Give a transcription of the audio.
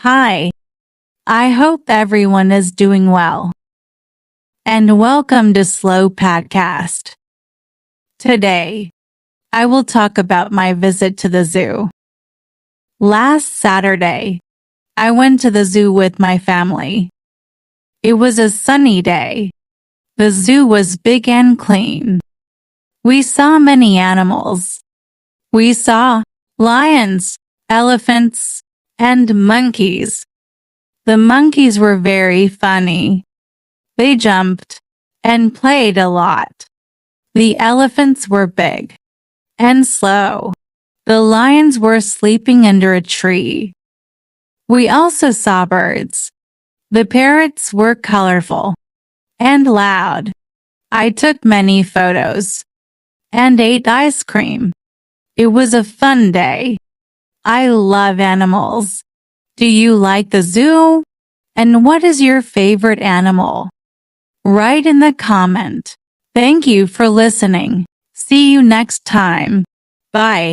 Hi, I hope everyone is doing well. And welcome to Slow Podcast. Today, I will talk about my visit to the zoo. Last Saturday, I went to the zoo with my family. It was a sunny day. The zoo was big and clean. We saw many animals. We saw lions, elephants, and monkeys. The monkeys were very funny. They jumped and played a lot. The elephants were big and slow. The lions were sleeping under a tree. We also saw birds. The parrots were colorful and loud. I took many photos and ate ice cream. It was a fun day. I love animals. Do you like the zoo? And what is your favorite animal? Write in the comment. Thank you for listening. See you next time. Bye.